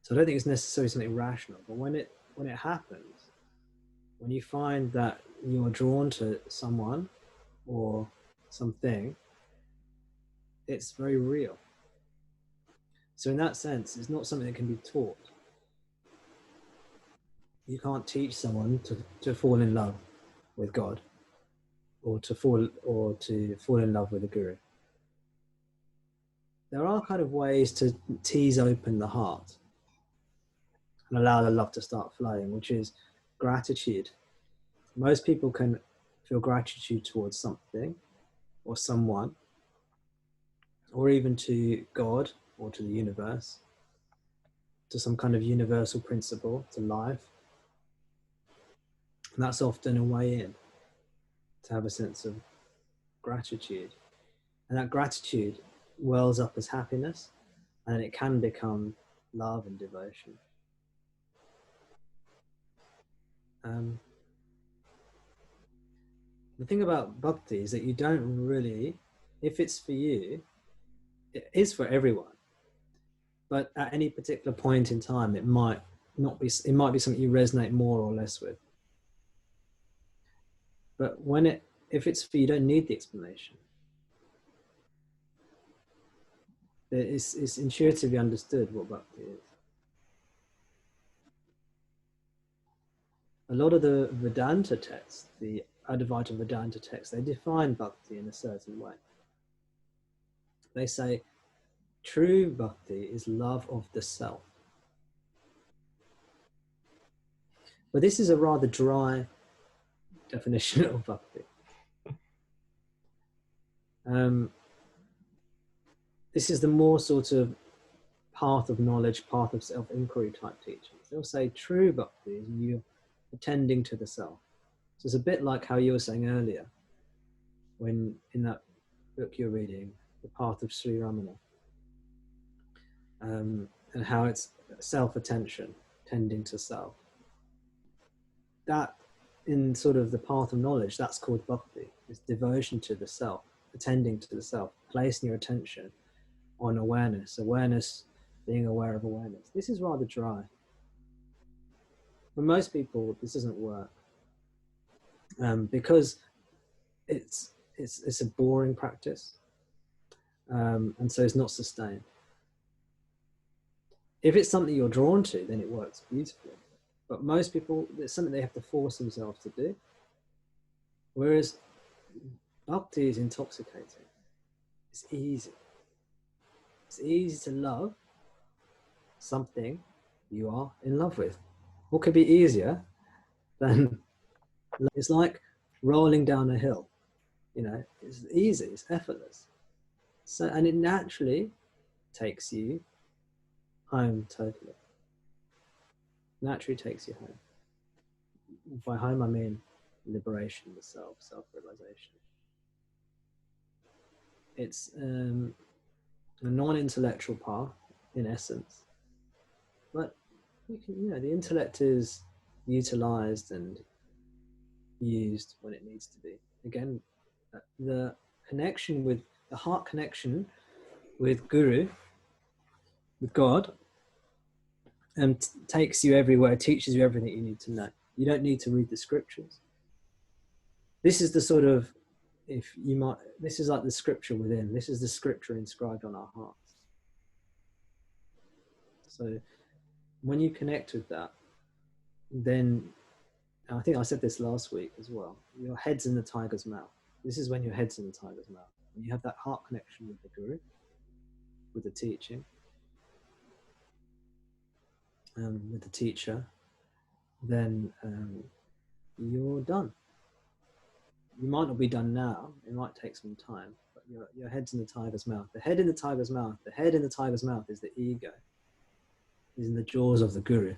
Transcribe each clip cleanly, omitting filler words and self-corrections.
So I don't think it's necessarily something rational, but when it happens, when you find that you're drawn to someone or something, it's very real. So in that sense, it's not something that can be taught. You can't teach someone to fall in love with God, or to fall in love with a guru. There are kind of ways to tease open the heart and allow the love to start flowing, which is gratitude. Most people can feel gratitude towards something or someone, or even to God or to the universe, to some kind of universal principle, to life. And that's often a way in to have a sense of gratitude. And that gratitude wells up as happiness, and it can become love and devotion. The thing about bhakti is that you don't really, if it's for you, it is for everyone. But at any particular point in time, it might not be. It might be something you resonate more or less with. But if it's for you, you don't need the explanation. It's intuitively understood what bhakti is. A lot of the Vedanta texts, the Advaita Vedanta texts, they define bhakti in a certain way. They say true bhakti is love of the self. But this is a rather dry definition of bhakti. This is the more sort of path of knowledge, path of self-inquiry type teachings. They'll say true bhakti is you attending to the self. So it's a bit like how you were saying earlier, when in that book you're reading, The Path of Sri Ramana, and how it's self-attention, tending to self. That, in sort of the path of knowledge, that's called bhakti. It's devotion to the self, attending to the self, placing your attention on awareness, being aware of awareness. This is rather dry. For most people, this doesn't work because it's a boring practice, and so it's not sustained. If it's something you're drawn to, then it works beautifully. But most people, it's something they have to force themselves to do. Whereas bhakti is intoxicating. It's easy. It's easy to love something you are in love with. What could be easier than, it's like rolling down a hill. You know, it's easy, it's effortless. So, and it naturally takes you home totally. Naturally takes you home. By home, I mean liberation, the self, self-realization. It's a non-intellectual path, in essence. But the intellect is utilized and used when it needs to be. Again, the connection with the heart connection with Guru, with God, takes you everywhere, teaches you everything you need to know. You don't need to read the scriptures. This is the sort of, this is like the scripture within. This is the scripture inscribed on our hearts. So when you connect with that, then, I think I said this last week as well, your head's in the tiger's mouth. This is when your head's in the tiger's mouth. When you have that heart connection with the Guru, with the teaching, with the teacher, then you're done. You might not be done now. It might take some time, but your head's in the tiger's mouth. The head in the tiger's mouth. The head in the tiger's mouth is the ego. Is in the jaws of the Guru.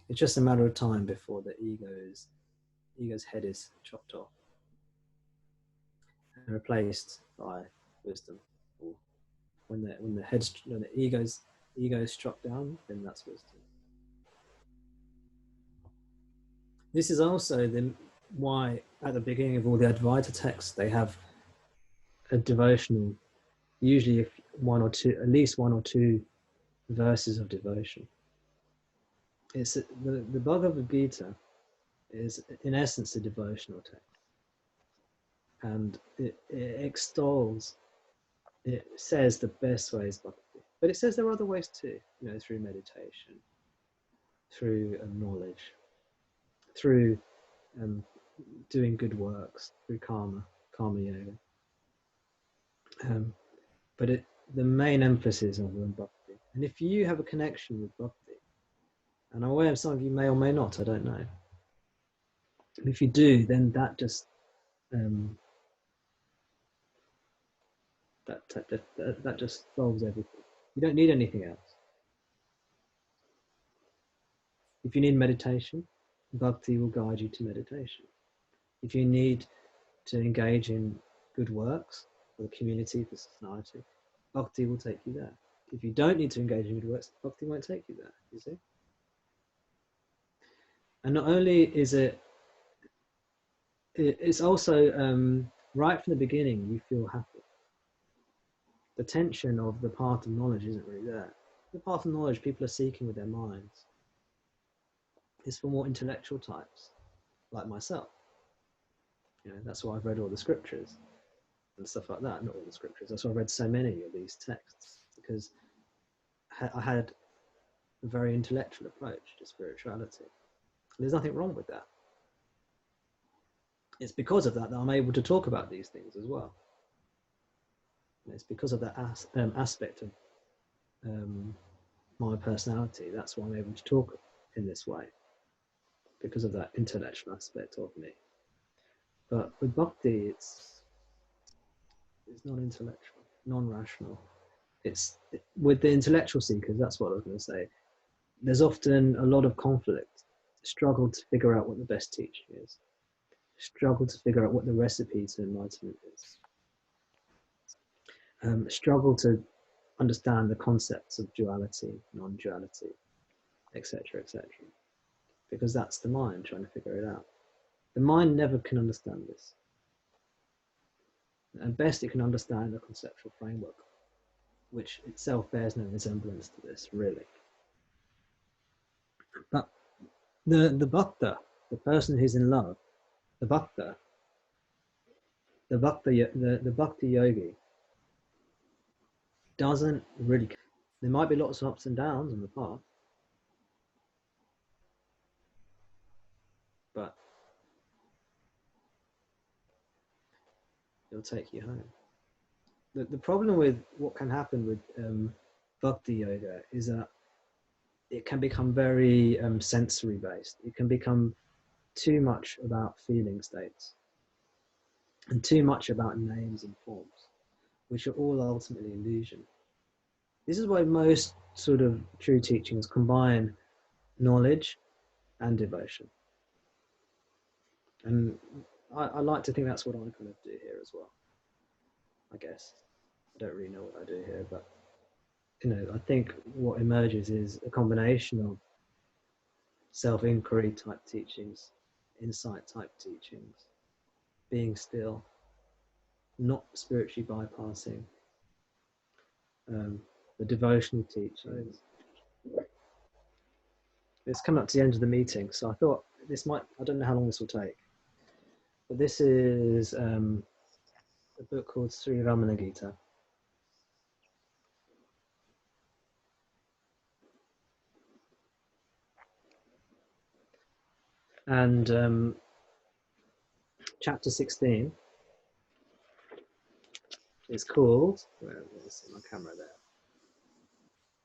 It's just a matter of time before the ego's head is chopped off and replaced by wisdom. Or when the ego's struck down, then that's wisdom. This is also why at the beginning of all the Advaita texts they have a devotional, usually at least one or two verses of devotion. It's the Bhagavad Gita is in essence a devotional text, and it extols. It says the best way is bhakti, but it says there are other ways too. You know, through meditation, through knowledge, through doing good works, through karma yoga. But the main emphasis on bhakti. And if you have a connection with bhakti, and I'm aware some of you may or may not, I don't know. If you do, then that just that just solves everything. You don't need anything else. If you need meditation, bhakti will guide you to meditation. If you need to engage in good works for the community, for society, bhakti will take you there. If you don't need to engage in good works, bhakti won't take you there, you see? And not only is it's also right from the beginning, you feel happy. The tension of the path of knowledge isn't really there. The path of knowledge people are seeking with their minds is for more intellectual types, like myself. You know, that's why I've read all the scriptures and stuff like that. Not all the scriptures. That's why I've read so many of these texts, because I had a very intellectual approach to spirituality. There's nothing wrong with that. It's because of that that I'm able to talk about these things as well. And it's because of that aspect of my personality. That's why I'm able to talk in this way, because of that intellectual aspect of me. But with bhakti, it's non-intellectual, non-rational. With the intellectual seekers, that's what I was going to say. There's often a lot of conflict, struggle to figure out what the best teaching is, struggle to figure out what the recipe to enlightenment is, struggle to understand the concepts of duality, non-duality, etc., etc. Because that's the mind trying to figure it out. The mind never can understand this. At best, it can understand a conceptual framework, which itself bears no resemblance to this, really. But the bhakta, the person who's in love, the bhakti yogi, doesn't really care. There might be lots of ups and downs on the path, but it'll take you home. The problem with what can happen with bhakti yoga is that it can become very sensory based. It can become too much about feeling states and too much about names and forms, which are all ultimately illusion. This is why most sort of true teachings combine knowledge and devotion. And I like to think that's what I kind of do here as well, I guess. I don't really know what I do here, but you know, I think what emerges is a combination of self-inquiry type teachings, insight type teachings, being still, not spiritually bypassing, the devotional teachings. It's coming up to the end of the meeting, so I thought this might, I don't know how long this will take, but this is a book called Sri Ramana Gita. And chapter 16 is called, where is my camera there?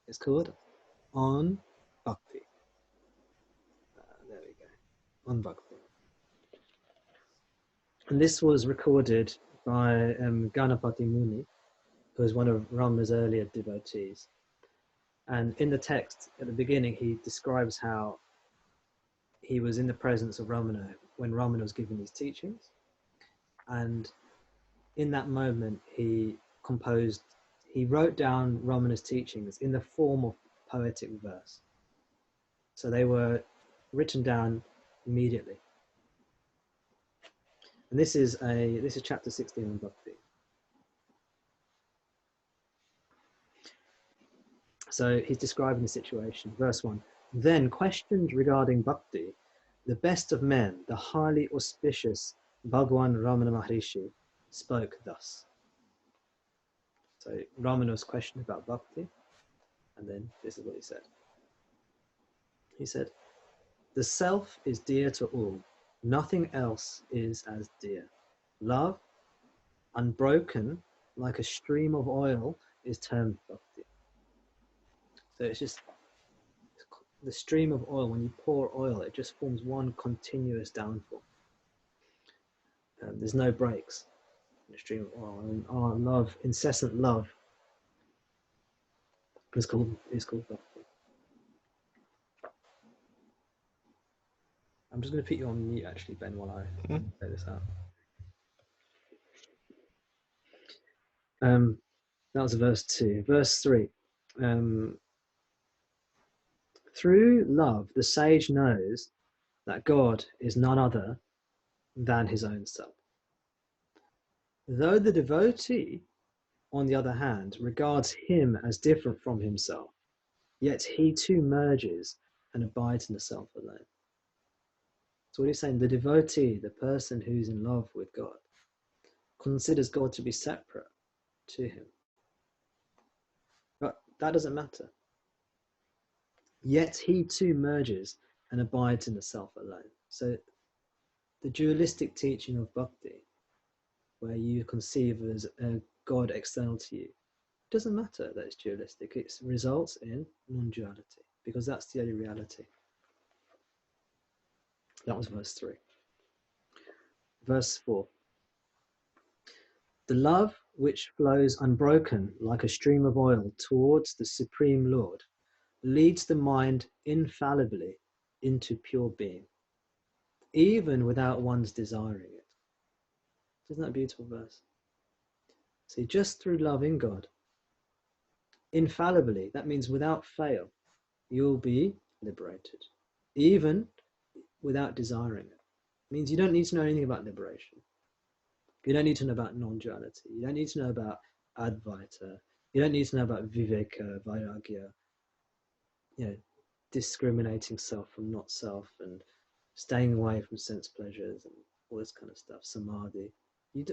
It's called On Bhakti. There we go, On Bhakti. And this was recorded by Ganapati Muni, who was one of Ramana's earlier devotees. And in the text at the beginning, he describes how he was in the presence of Ramana when Ramana was giving these teachings. And in that moment, he wrote down Ramana's teachings in the form of poetic verse. So they were written down immediately. And this is chapter 16 on Bhakti. So he's describing the situation. Verse 1. Then, questioned regarding bhakti, the best of men, the highly auspicious Bhagwan Ramana Maharshi, spoke thus. So Ramana was questioned about bhakti, and then this is what he said. He said, "The self is dear to all. Nothing else is as dear. Love, unbroken, like a stream of oil, is termed bhakti." So it's just the stream of oil. When you pour oil, it just forms one continuous downfall. There's no breaks in the stream of oil. And our love, incessant love, is called bhakti. I'm just going to put you on mute, actually, Ben, while I say this out. That was verse 2. Verse 3. Through love, the sage knows that God is none other than his own self. Though the devotee, on the other hand, regards him as different from himself, yet he too merges and abides in the self alone. So what he's saying, the devotee, the person who's in love with God, considers God to be separate to him. But that doesn't matter. Yet he too merges and abides in the self alone. So the dualistic teaching of bhakti, where you conceive as a God external to you, doesn't matter that it's dualistic. It results in non-duality, because that's the only reality. That was verse 3. Verse 4. The love which flows unbroken like a stream of oil towards the Supreme Lord leads the mind infallibly into pure being, even without one's desiring it. Isn't that a beautiful verse? See, just through loving God, infallibly, that means without fail, you'll be liberated, even without desiring it. It means you don't need to know anything about liberation. You don't need to know about non-duality. You don't need to know about Advaita. You don't need to know about Viveka, Vairagya, discriminating self from not self, and staying away from sense pleasures and all this kind of stuff, samadhi.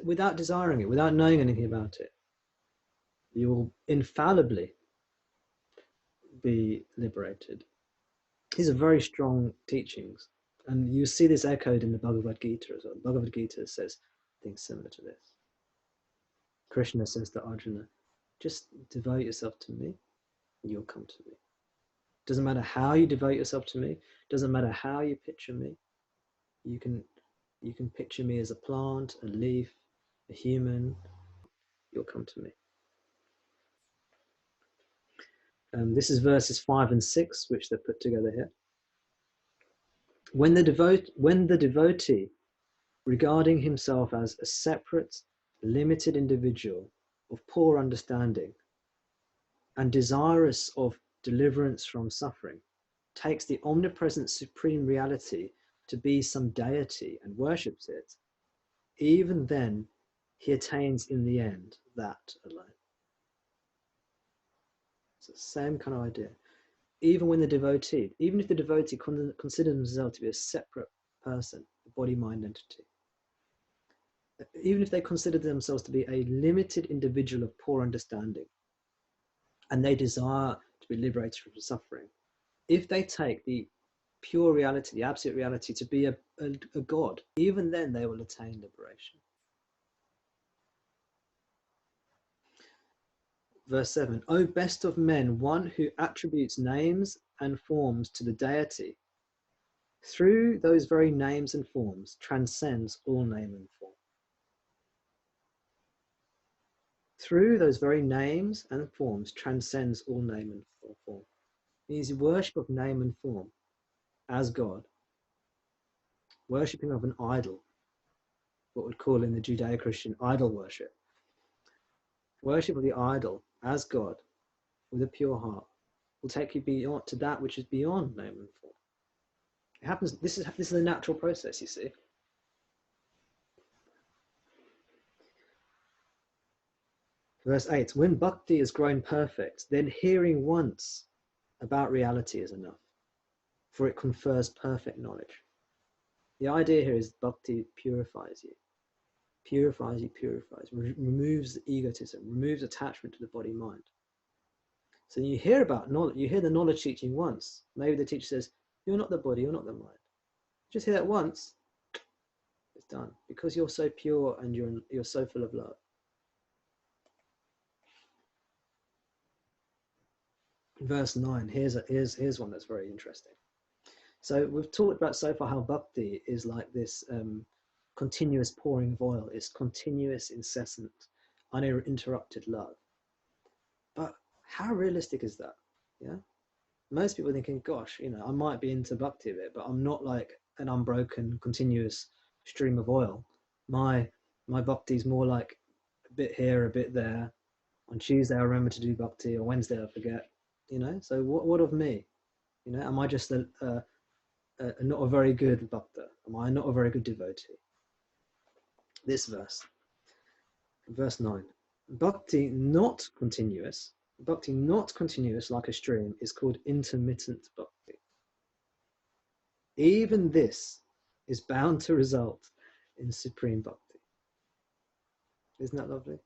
Without desiring it, without knowing anything about it, you will infallibly be liberated. These are very strong teachings, and you see this echoed in the Bhagavad Gita as well. The Bhagavad Gita says things similar to this. Krishna says to Arjuna, just devote yourself to me, and you'll come to me. Doesn't matter how you devote yourself to me, doesn't matter how you picture me. You can picture me as a plant, a leaf, a human, you'll come to me. This is verses 5 and 6, which they're put together here. When the devotee, regarding himself as a separate, limited individual of poor understanding and desirous of deliverance from suffering, takes the omnipresent supreme reality to be some deity and worships it, even then he attains in the end that alone. It's the same kind of idea. Even if the devotee considers himself to be a separate person, a body, mind, entity, even if they consider themselves to be a limited individual of poor understanding, and they desire to be liberated from suffering, if they take the pure reality, the absolute reality, to be a God, even then they will attain liberation. Verse 7, O best of men, one who attributes names and forms to the deity, through those very names and forms transcends all name and form. Through those very names and forms transcends all name and form. It means worship of name and form as God, worshipping of an idol, what we'd call in the Judeo-Christian idol worship. Worship of the idol as God with a pure heart will take you beyond to that which is beyond name and form. It happens. This is a natural process, you see. Verse 8, when bhakti is grown perfect, then hearing once about reality is enough. for it confers perfect knowledge. The idea here is bhakti purifies you, removes egotism, removes attachment to the body mind. So you hear about knowledge, you hear the knowledge teaching once. Maybe the teacher says, you're not the body, you're not the mind. Just hear that once, it's done. Because you're so pure and you're so full of love. Verse 9, here's one that's very interesting. So we've talked about so far how bhakti is like this continuous pouring of oil. It's continuous, incessant, uninterrupted love. But how realistic is that? Yeah. Most people are thinking, gosh, I might be into bhakti a bit, but I'm not like an unbroken, continuous stream of oil. My bhakti is more like a bit here, a bit there. On Tuesday, I remember to do bhakti, or Wednesday, I forget. So what of me? Am I just not a very good bhakta? Am I not a very good devotee? This verse 9. Bhakti not continuous like a stream is called intermittent bhakti. Even this is bound to result in supreme bhakti. Isn't that lovely?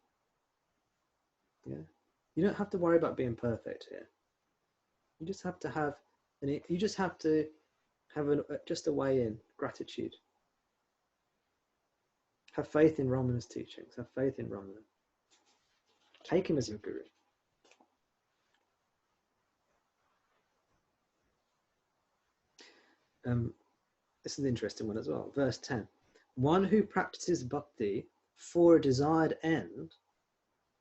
Yeah. You don't have to worry about being perfect here. You just have to have just a way in gratitude. Have faith in Ramana's teachings. Have faith in Ramana. Take him as your guru. This is an interesting one as well. Verse 10. One who practices bhakti for a desired end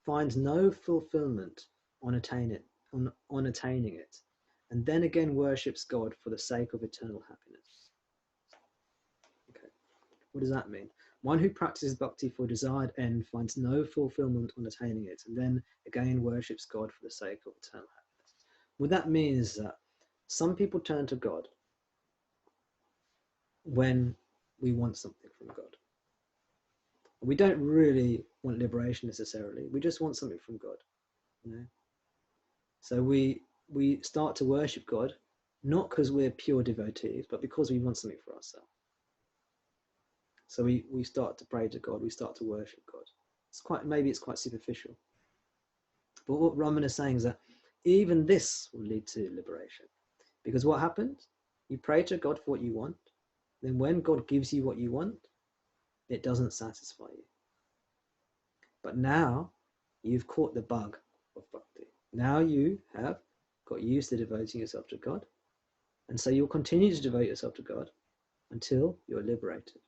finds no fulfillment on attaining it, and then again worships God for the sake of eternal happiness. Okay, what does that mean? One who practices bhakti for a desired end finds no fulfillment on attaining it, and then again worships God for the sake of eternal happiness. What that means is that some people turn to God when we want something from God. We don't really want liberation necessarily. We just want something from God. So we start to worship God, not because we're pure devotees, but because we want something for ourselves. So we start to pray to God, we start to worship God. Maybe it's quite superficial. But what Ramana is saying is that even this will lead to liberation. Because what happens? You pray to God for what you want, then when God gives you what you want, it doesn't satisfy you. But now you've caught the bug of bhakti. Now you have got used to devoting yourself to God. And so you'll continue to devote yourself to God until you're liberated.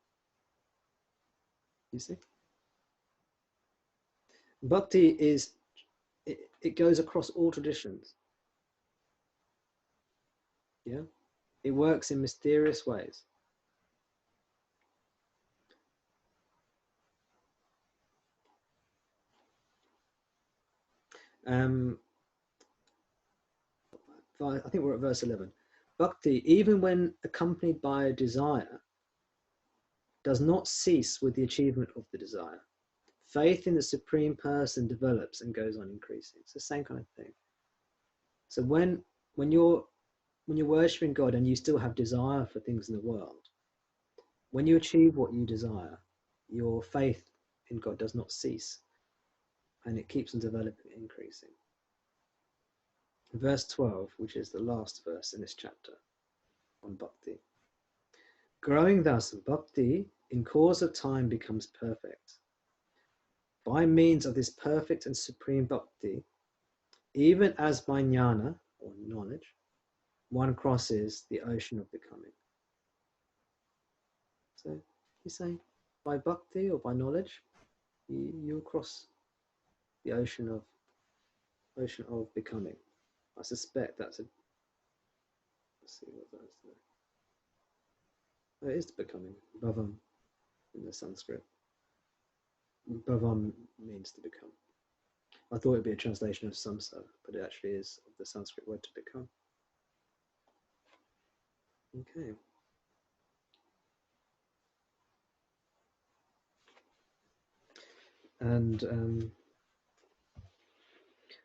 You see? Bhakti it goes across all traditions. Yeah? It works in mysterious ways. I think we're at verse 11. Bhakti, even when accompanied by a desire, does not cease with the achievement of the desire. Faith in the Supreme Person develops and goes on increasing. It's the same kind of thing. So when you're worshipping God and you still have desire for things in the world, when you achieve what you desire, your faith in God does not cease, and it keeps on developing and increasing. Verse 12, which is the last verse in this chapter on bhakti. Growing thus, bhakti in course of time becomes perfect. By means of this perfect and supreme bhakti, even as by jnana, or knowledge, one crosses the ocean of becoming. So he's saying, by bhakti or by knowledge, you'll cross the ocean of becoming. I suspect that's a. Let's see what that's there. Oh, it is becoming. Bhavam in the Sanskrit. Bhavam means to become. I thought it'd be a translation of samsara, but it actually is the Sanskrit word to become. Okay. And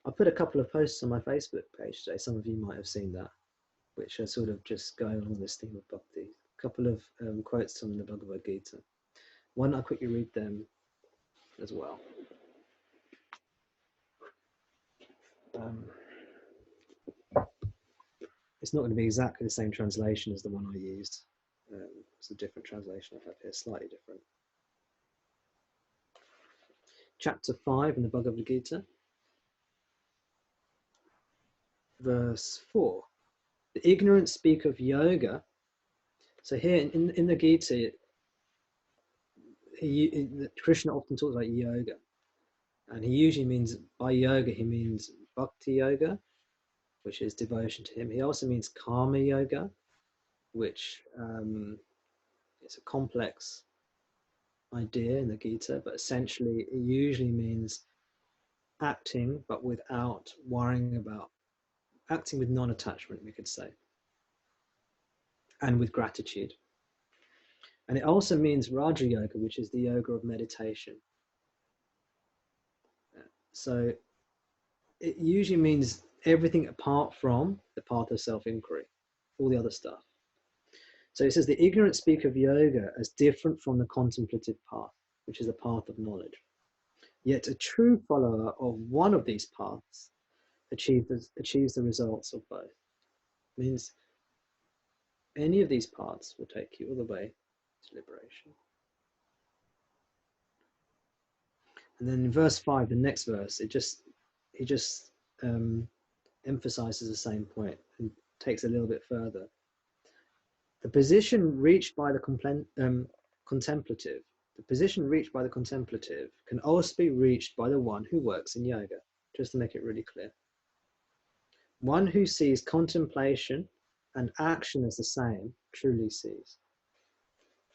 I put a couple of posts on my Facebook page today. Some of you might have seen that. which are sort of just going along this theme of bhakti. A couple of quotes from the Bhagavad Gita. One, I'll quickly read them as well. It's not going to be exactly the same translation as the one I used. It's a different translation I have here, slightly different. Chapter 5 in the Bhagavad Gita, verse 4. The ignorant speak of yoga. So here in the Gita, Krishna often talks about yoga. And he usually means, by yoga, he means Bhakti Yoga, which is devotion to him. He also means Karma Yoga, which is a complex idea in the Gita, but essentially it usually means acting, but without worrying about, acting with non-attachment, we could say, and with gratitude. And it also means Raja Yoga, which is the yoga of meditation. So it usually means everything apart from the path of self-inquiry, all the other stuff. So it says the ignorant speak of yoga as different from the contemplative path, which is the path of knowledge. Yet a true follower of one of these paths achieves the results of both. It means any of these paths will take you all the way to liberation. And then in verse 5, the next verse, he just emphasizes the same point and takes a little bit further. The position reached by the contemplative can also be reached by the one who works in yoga, just to make it really clear. One who sees contemplation and action as the same truly sees.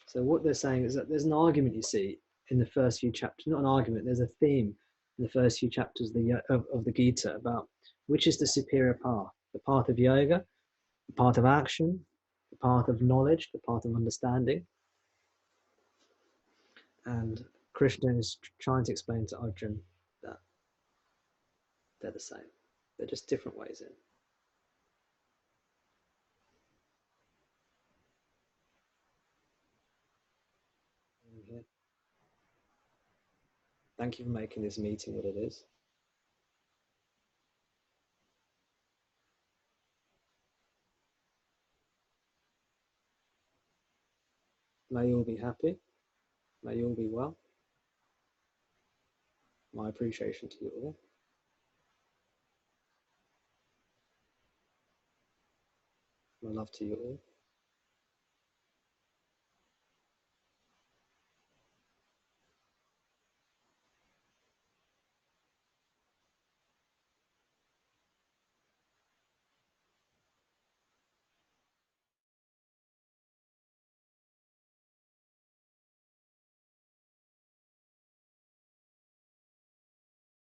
So what they're saying is that there's an argument, you see, in the first few chapters, not an argument, there's a theme in the first few chapters of the Gita about which is the superior path, the path of yoga, the path of action, the path of knowledge, the path of understanding. And Krishna is trying to explain to Arjuna that they're the same. They're just different ways in. Thank you for making this meeting what it is. May you all be happy. May you all be well. My appreciation to you all. My love to you all.